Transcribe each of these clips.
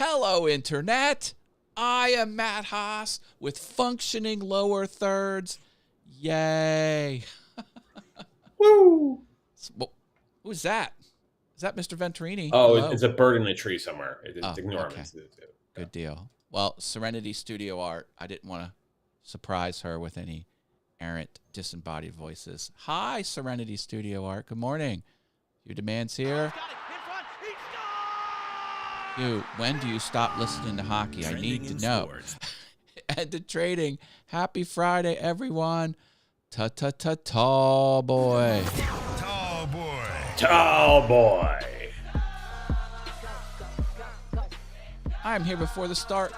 Hello, Internet. I am Matt Haas with functioning lower thirds. Yay. Woo! Who's that? Is that Mr. Venturini? Oh, Hello. it's a bird in a tree somewhere. Ignore okay. him. Good deal. Well, Serenity Studio Art, I didn't want to surprise her with any errant, disembodied voices. Hi, Serenity Studio Art. Good morning. Your demands here. When do you stop listening to hockey? I need to know. And to trading. Happy Friday, everyone. Tall boy. Tall boy. Tall boy. I'm here before the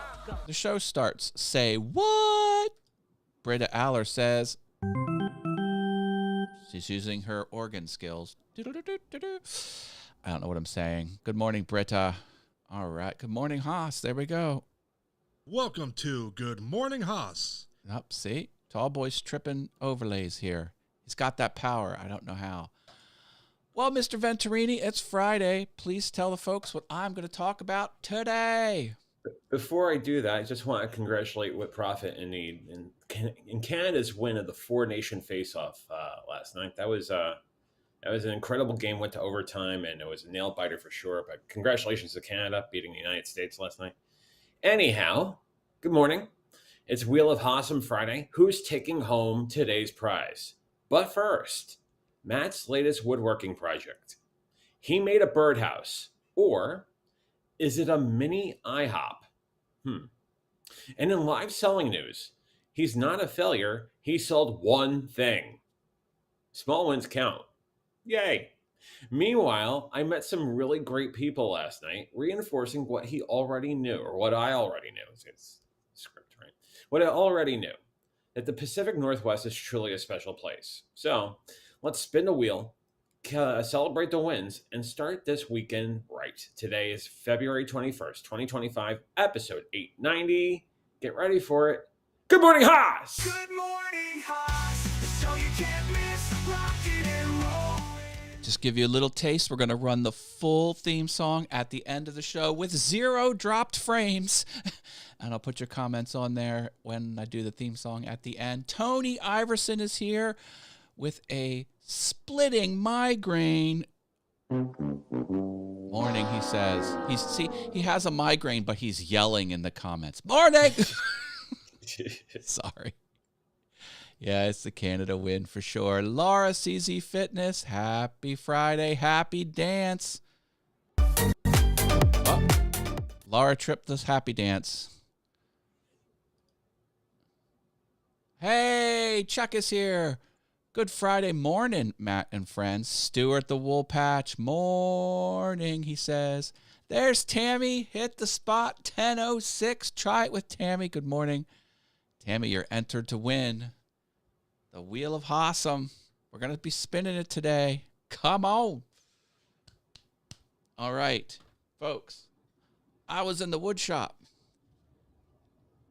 show starts. Say what? Britta Aller says she's using her organ skills. I don't know what I'm saying. Good morning, Britta. All right. Good morning, Haas. There we go. Welcome to Good Morning Haas. See? Tall boy's tripping overlays here. He's got that power. I don't know how. Well, Mr. Venturini, it's Friday. Please tell the folks what I'm going to talk about today. Before I do that, I just want to congratulate With Profit and Need in Canada's win of the four-nation face-off last night. That was an incredible game. Went to overtime, and it was a nail-biter for sure. But congratulations to Canada beating the United States last night. Anyhow, good morning. It's Wheel of Awesome Friday. Who's taking home today's prize? But first, Matt's latest woodworking project. He made a birdhouse, or is it a mini IHOP? And in live selling news, he's not a failure. He sold one thing. Small wins count. Yay. Meanwhile, I met some really great people last night, reinforcing what he already knew, or what I already knew. It's script, right? What I already knew, that the Pacific Northwest is truly a special place. So let's spin the wheel, celebrate the wins, and start this weekend right. Today is February 21st, 2025, episode 890. Get ready for it. Good morning, Haas! Good morning, Haas. So you can't miss rocking and rolling. Just give you a little taste. We're going to run the full theme song at the end of the show with 0 dropped frames. And I'll put your comments on there when I do the theme song at the end. Tony Iverson is here with a splitting migraine. Morning, he says. He has a migraine, but he's yelling in the comments. Morning! Sorry. Yeah, it's the Canada win for sure. Laura, CZ Fitness, happy Friday, happy dance. Oh, Laura tripped this happy dance. Hey, Chuck is here. Good Friday morning, Matt and friends. Stuart the Wool Patch, morning, he says. There's Tammy, hit the spot, 10:06. Try it with Tammy. Good morning. Tammy, you're entered to win the Wheel of Awesome. We're going to be spinning it today. Come on. All right, folks. I was in the wood shop.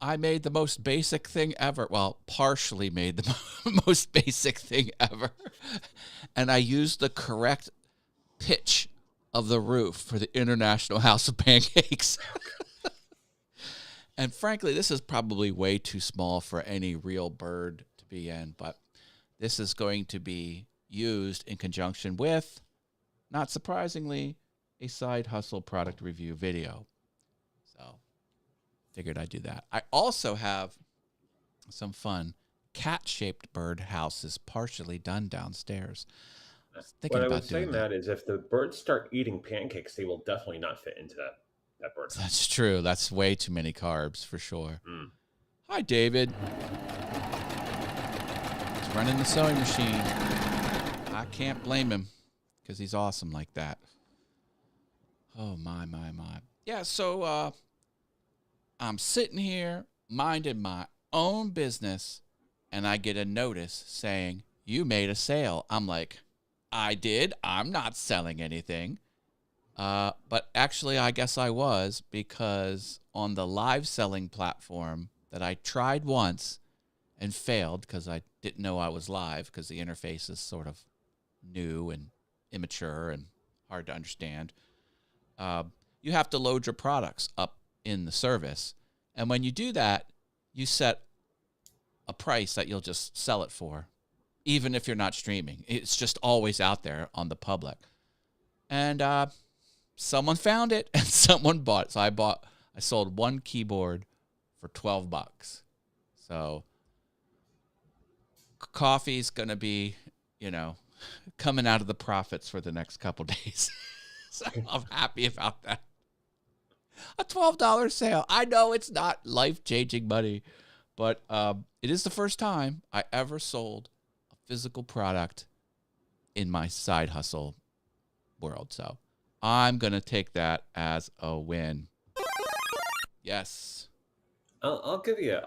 I made the most basic thing ever. Well, partially made the most basic thing ever. And I used the correct pitch of the roof for the International House of Pancakes. And frankly, this is probably way too small for any real bird to be in, but this is going to be used in conjunction with, not surprisingly, a side hustle product review video. So figured I'd do that. I also have some fun cat-shaped bird houses partially done downstairs. What I would say, Matt, is if the birds start eating pancakes, they will definitely not fit into that bird. That's true. That's way too many carbs for sure. Hi, David. He's running the sewing machine. I can't blame him because he's awesome like that. Oh, my. Yeah, so I'm sitting here minding my own business, and I get a notice saying, you made a sale. I'm like, I did. I'm not selling anything. But actually, I guess I was, because on the live selling platform that I tried once and failed because I didn't know I was live because the interface is sort of new and immature and hard to understand. You have to load your products up in the service. And when you do that, you set a price that you'll just sell it for, even if you're not streaming. It's just always out there on the public. And someone found it and someone bought it. So I sold one keyboard for $12. So coffee's going to be, coming out of the profits for the next couple days. So I'm happy about that. A $12 sale. I know it's not life-changing money, but it is the first time I ever sold a physical product in my side hustle world. So I'm going to take that as a win. Yes. I'll give you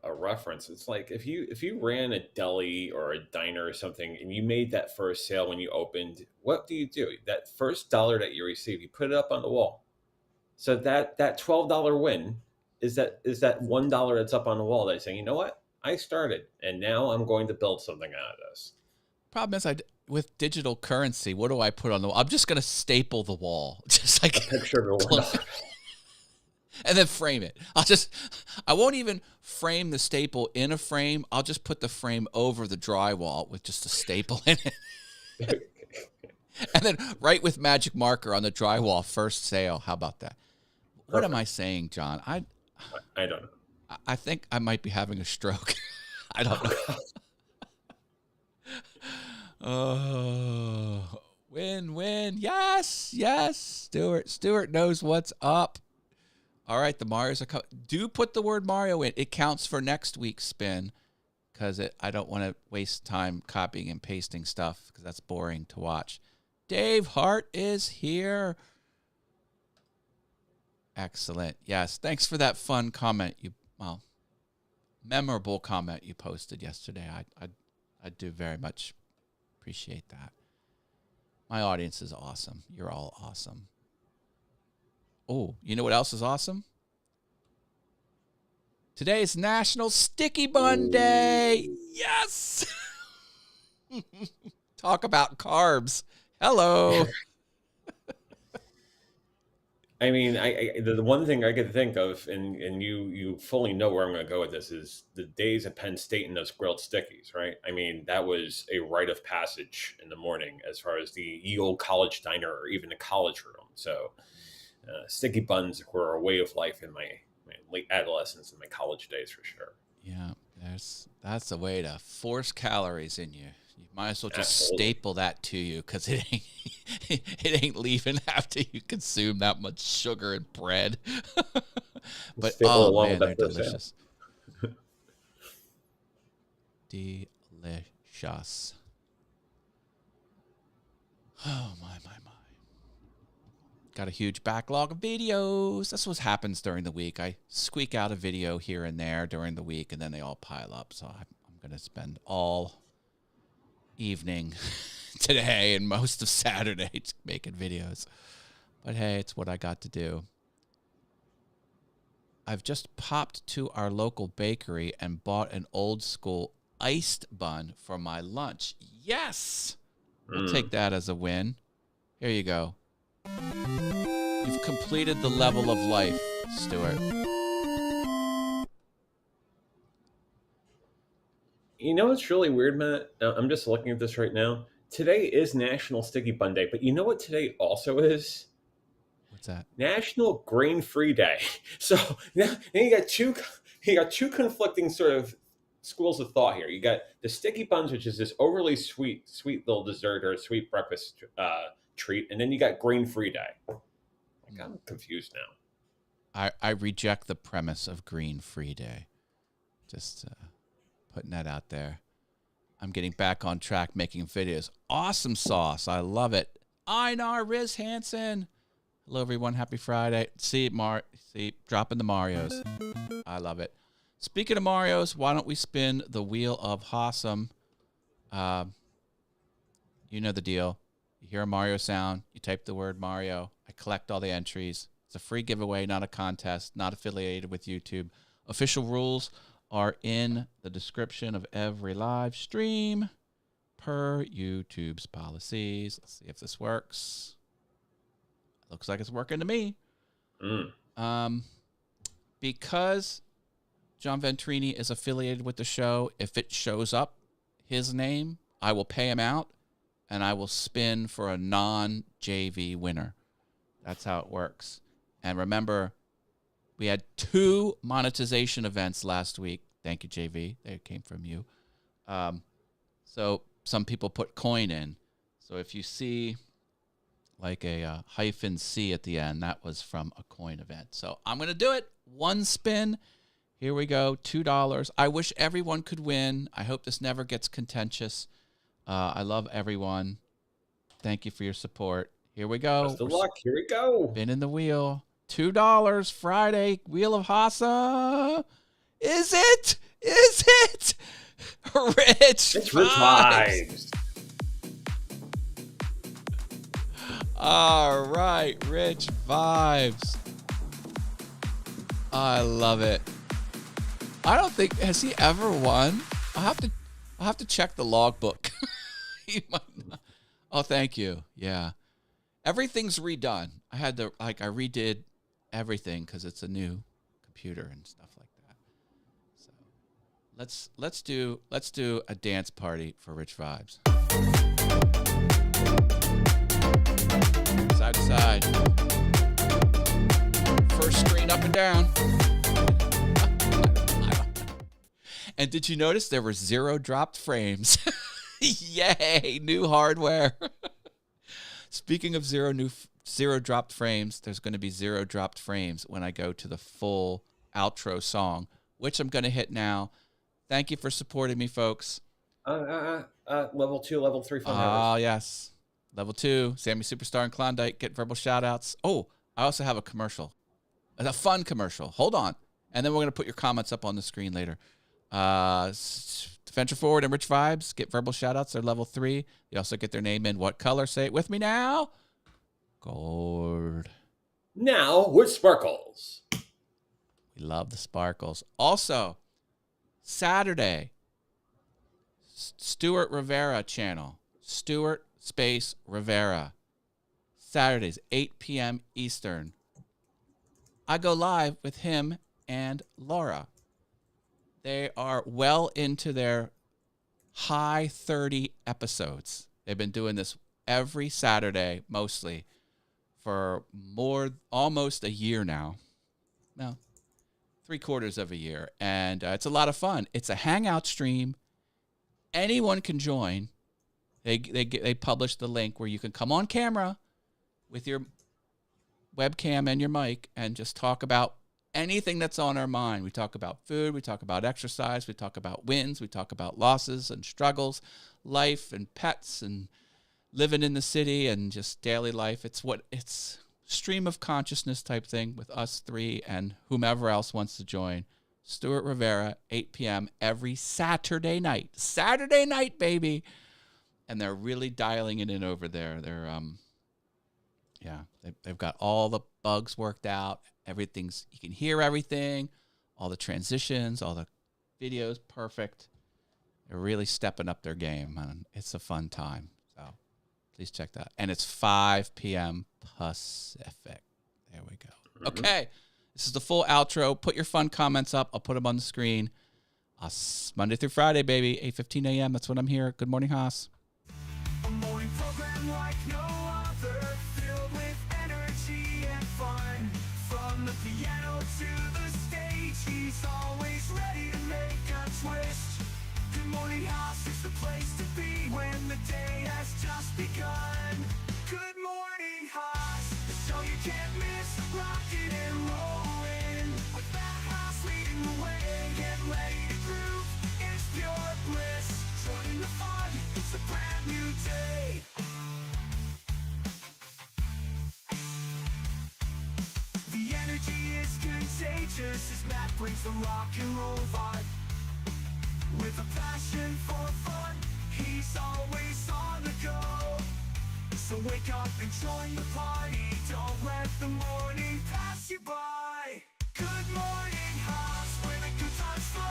a reference. It's like if you ran a deli or a diner or something and you made that first sale when you opened, what do? That first dollar that you receive, you put it up on the wall. So that $12 win is that $1 that's up on the wall that's saying, you know what? I started and now I'm going to build something out of this. Problem is, with digital currency, what do I put on the wall? I'm just going to staple the wall. Just like A picture of a $1. and then frame it. I won't even frame the staple in a frame. I'll just put the frame over the drywall with just a staple in it. And then write with magic marker on the drywall, first sale. How about that? What am I saying, John? I don't know. I think I might be having a stroke. I don't know. Oh, win. Yes. Stuart knows what's up. All right, the Marios are coming. Do put the word Mario in. It counts for next week's spin because I don't want to waste time copying and pasting stuff because that's boring to watch. Dave Hart is here. Excellent. Yes, thanks for that fun comment. Memorable comment you posted yesterday. I do very much appreciate that. My audience is awesome. You're all awesome. Oh, you know what else is awesome? Today is National Sticky Bun Day. Yes! Talk about carbs. Hello. I mean, the one thing I could think of, and you fully know where I'm going to go with this, is the days at Penn State and those grilled stickies, right? I mean, that was a rite of passage in the morning as far as the old college diner or even the college room. So sticky buns were a way of life in my late adolescence and my college days for sure. Yeah, that's a way to force calories in you. You might as well just Absolutely. staple that to you because it ain't leaving after you consume that much sugar and bread. But Staple oh along man, with they're that first delicious. Delicious. Oh my. Got a huge backlog of videos. That's what happens during the week. I squeak out a video here and there during the week, and then they all pile up. So I'm going to spend all evening today and most of Saturday making videos. But hey, it's what I got to do. I've just popped to our local bakery and bought an old school iced bun for my lunch. Yes! We'll take that as a win. Here you go. You've completed the level of life, Stuart. You know what's really weird, Matt? I'm just looking at this right now. Today is National Sticky Bun Day, but you know what today also is? What's that? National Grain-Free Day. So now you got two conflicting sort of schools of thought here. You got the sticky buns, which is this overly sweet little dessert or sweet breakfast treat, and then you got Grain-Free Day. I'm confused now. I reject the premise of Green-Free Day. Just putting that out there. I'm getting back on track making videos. Awesome sauce. I love it. Einar Riz Hansen. Hello, everyone. Happy Friday. See, dropping the Marios. I love it. Speaking of Marios, why don't we spin the wheel of Haasum? You know the deal. You hear a Mario sound, you type the word Mario. I collect all the entries. It's a free giveaway, not a contest, not affiliated with YouTube. Official rules are in the description of every live stream per YouTube's policies. Let's see if this works. Looks like it's working to me. because John Venturini is affiliated with the show, if it shows up his name, I will pay him out, and I will spin for a non-JV winner. That's how it works. And remember, we had 2 monetization events last week. Thank you, JV. They came from you. So some people put coin in. So if you see like a -C at the end, that was from a coin event. So I'm going to do it. 1 spin. Here we go. $2. I wish everyone could win. I hope this never gets contentious. I love everyone. Thank you for your support. Here we go. Best of luck. Here we go. Spinning the wheel. $2 Friday. Wheel of Haas. Is it? Is it? Rich It's Rich Vibes. All right, Rich Vibes. I love it. I don't think, has he ever won? I'll have to check the logbook. He might not. Oh, thank you. Yeah. Everything's redone. I redid everything because it's a new computer and stuff like that. So let's do a dance party for Rich Vibes. Side to side. First screen up and down. And did you notice there were 0 dropped frames? Yay, new hardware. Speaking of 0 dropped frames, there's going to be 0 dropped frames when I go to the full outro song, which I'm going to hit now. Thank you for supporting me, folks. Level 2, level 3 fun Oh, harvest. yes. Level 2, Sammy Superstar and Klondike, get verbal shout-outs. Oh, I also have a commercial. A fun commercial. Hold on. And then we're going to put your comments up on the screen later. Venture Forward and Rich Vibes get verbal shout-outs. They're level 3. They also get their name in what color? Say it with me now. Gold. Now with sparkles. We love the sparkles. Also, Saturday, Stuart Rivera channel. Stuart Space Rivera. Saturdays, 8 p.m. Eastern. I go live with him and Laura. They are well into their high 30 episodes. They've been doing this every Saturday, mostly, for almost a year now. No, 3/4 of a year. And it's a lot of fun. It's a hangout stream. Anyone can join. They publish the link where you can come on camera with your webcam and your mic and just talk about anything that's on our mind. We talk about food, we talk about exercise, we talk about wins, we talk about losses and struggles, life and pets and living in the city and just daily life. It's stream of consciousness type thing with us 3 and whomever else wants to join. Stuart Rivera, 8 p.m. every Saturday night. Saturday night, baby. And they're really dialing it in over there. They've got all the bugs worked out. You can hear everything, all the transitions, all the videos, perfect. They're really stepping up their game, and it's a fun time. So please check that. And it's 5 p.m. Pacific. There we go. Okay, this is the full outro. Put your fun comments up. I'll put them on the screen. Monday through Friday, baby, 8:15 a.m. That's when I'm here. Good morning, Haas. A morning program like no other, filled with energy and fun. From the piano to the stage, he's always ready to make a twist. Good morning, Haas is the place to be when the day has just begun. Good morning, Haas, the show you can't miss, rocking and rolling. With that Haas leading the way, get ready to groove, it's pure bliss. Join the fun, it's a brand new day. The energy is contagious as Matt brings the rock and roll vibe. With a passion for fun, he's always on the go. So wake up and join the party, don't let the morning pass you by. Good morning, Haas, where the good times flow.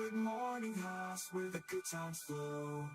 Good morning, Haas, where the good times flow.